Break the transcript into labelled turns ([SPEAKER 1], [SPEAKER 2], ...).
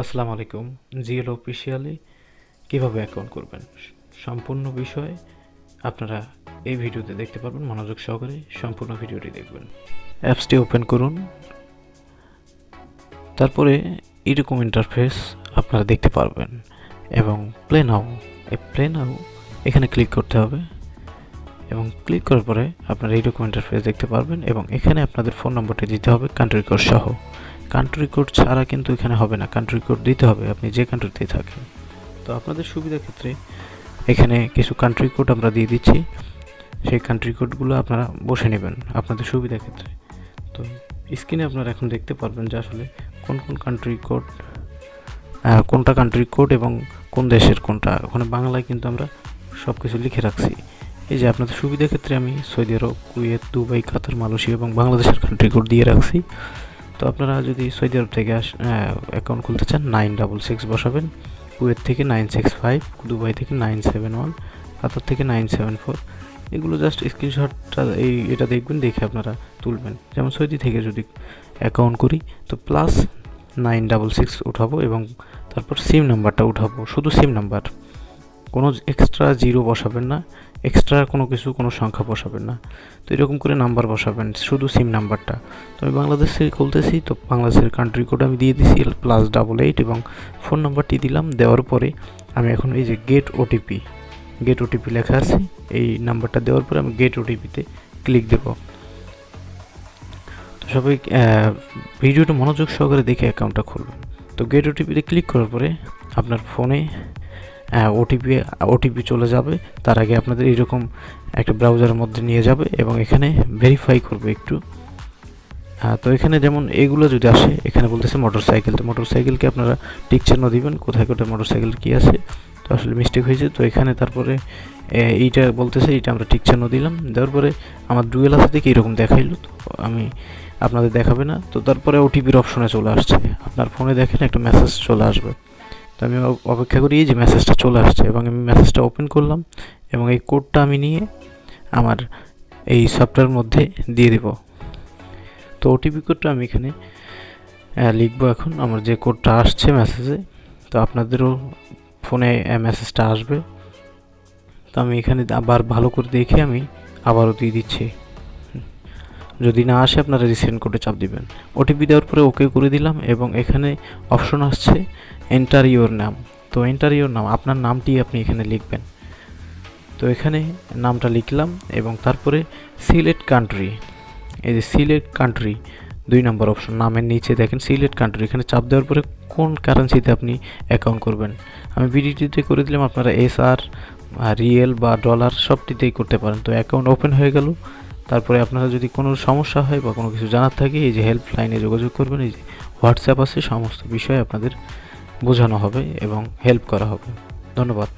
[SPEAKER 1] আসসালামু আলাইকুম। জিএলও অফিসিয়ালি কীভাবে অ্যাকাউন্ট করবেন সম্পূর্ণ বিষয় আপনারা এই ভিডিওতে দেখতে পারবেন। মনোযোগ সহকারে সম্পূর্ণ ভিডিওটি দেখবেন। অ্যাপসটি ওপেন করুন, তারপরে এরকম ইন্টারফেস আপনারা দেখতে পারবেন এবং প্লে নাও এখানে ক্লিক করতে হবে এবং ক্লিক করার পরে আপনারা এইরকম ইন্টারফেস দেখতে পারবেন এবং এখানে আপনাদের ফোন নম্বরটি দিতে হবে কান্ট্রি কোড সহ। কান্ট্রি কোড ছাড়া কিন্তু এখানে হবে না, কান্ট্রি কোড দিতে হবে আপনি যে কান্ট্রিতেই থাকেন। তো আপনাদের সুবিধার ক্ষেত্রে এখানে কিছু কান্ট্রি কোড আমরা দিয়ে দিচ্ছি, সেই কান্ট্রি কোডগুলো আপনারা বসে নেবেন আপনাদের সুবিধার ক্ষেত্রে। তো স্ক্রিনে আপনারা এখন দেখতে পারবেন যে আসলে কোন কোন কান্ট্রি কোড, কোনটা কান্ট্রি কোড এবং কোন দেশের কোনটা। ওখানে বাংলায় কিন্তু আমরা সব কিছু লিখে রাখছি। এই যে আপনাদের সুবিধার ক্ষেত্রে আমি সৌদি আরব, কুয়েত, দুবাই, কাতার, মালয়েশিয়া এবং বাংলাদেশের কান্ট্রি কোড দিয়ে রাখছি। তো আপনারা যদি সৌদি আরব থেকে অ্যাকাউন্ট খুলতে চান 966 বসাবেন, কুয়েত থেকে 965, দুবাই থেকে 971, কাতার থেকে 974। এগুলো জাস্ট স্ক্রিনশটটা এটা দেখবেন, দেখে আপনারা তুলবেন। যেমন সৌদি থেকে যদি অ্যাকাউন্ট করি তো +966 উঠাবো এবং তারপর সিম নাম্বারটা উঠাবো, শুধু সিম নাম্বার, কোনো এক্সট্রা জিরো বসাবেন না, এক্সট্রা কোনো সংখ্যা বসাবেন না। তো এরকম করে নাম্বার বসাবেন, শুধু সিম নাম্বারটা। তো আমি বাংলাদেশে খুলতেছি, তো বাংলাদেশের কান্ট্রি কোড আমি দিয়ে দিছি +88 এবং ফোন নাম্বারটি দিলাম। দেওয়ার পরে আমি এখন এই যে গেট ওটিপি লেখা আছে, এই নাম্বারটা দেওয়ার পরে আমি গেট ওটিপিতে ক্লিক দেব। তো সবাই ভিডিওটা মনোযোগ সহকারে দেখে অ্যাকাউন্টটা খুলবেন। তো গেট ওটিপিতে ক্লিক করার পরে আপনার ফোনে ওটিপি চলে যাবে। তার আগে আপনাদের এরকম একটা ব্রাউজারের মধ্যে নিয়ে যাবে এবং এখানে ভেরিফাই করবে একটু। তো এখানে যেমন এগুলো যদি আসে, এখানে বলতেছে মোটরসাইকেল, তো মোটরসাইকেলকে আপনারা টিক চিহ্ন দিবেন, কোথায় মোটরসাইকেল কি আছে। তো আসলে মিস্টেক হয়েছে, তো এখানে তারপরে এইটা বলতেছে, এইটা আমরা টিক চিহ্ন দিলাম। দেওয়ার পরে আমার ডুয়েল আছে দেখি এরকম দেখাইলো, তো আমি আপনাদের দেখাবে না। তো তারপরে ওটিপির অপশনে চলে আসছে, আপনার ফোনে দেখেন একটা মেসেজ চলে আসবে। তো আমি অপেক্ষা করি, এই যে মেসেজটা চলে আসছে এবং আমি মেসেজটা ওপেন করলাম এবং এই কোডটা আমি নিয়ে আমার এই সফটওয়্যারের মধ্যে দিয়ে দিব। তো ওটিপি কোডটা আমি এখানে লিখবো এখন, আমার যে কোডটা আসছে মেসেজে। তো আপনাদেরও ফোনে মেসেজটা আসবে। তো আমি এখানে আবার ভালো করে দেখে আমি আবারও দিয়ে দিচ্ছি। যদি না আসে আপনারা রিসেন্ড কোডে চাপ দিবেন। ওটিপি দেওয়ার পরে ওকে করে দিলাম এবং এখানে অপশন আসছে এন্টার ইওর নাম। তো এন্টার ইওর নাম, আপনার নামটি আপনি এখানে লিখবেন। তো এখানে নামটা লিখলাম এবং তারপরে সিলেক্ট কান্ট্রি, এই যে সিলেক্ট কান্ট্রি 2 নম্বর অপশন, নামের নিচে দেখেন সিলেক্ট কান্ট্রি। এখানে চাপ দেওয়ার পরে কোন কারেন্সিতে আপনি অ্যাকাউন্ট করবেন, আমি বিডিটিতে করে দিলাম, আপনারা SR, রিয়েল বা ডলার সবটিতেই করতে পারেন। তো অ্যাকাউন্ট ওপেন হয়ে গেল। তারপরে আপনারা যদি কোনো সমস্যা হয় বা কোনো কিছু জানার থাকে, এই যে হেল্পলাইনে যোগাযোগ করবেন, এই যে হোয়াটসঅ্যাপ আছে, সমস্ত বিষয় আপনাদের বোঝানো হবে এবং হেল্প করা হবে। ধন্যবাদ।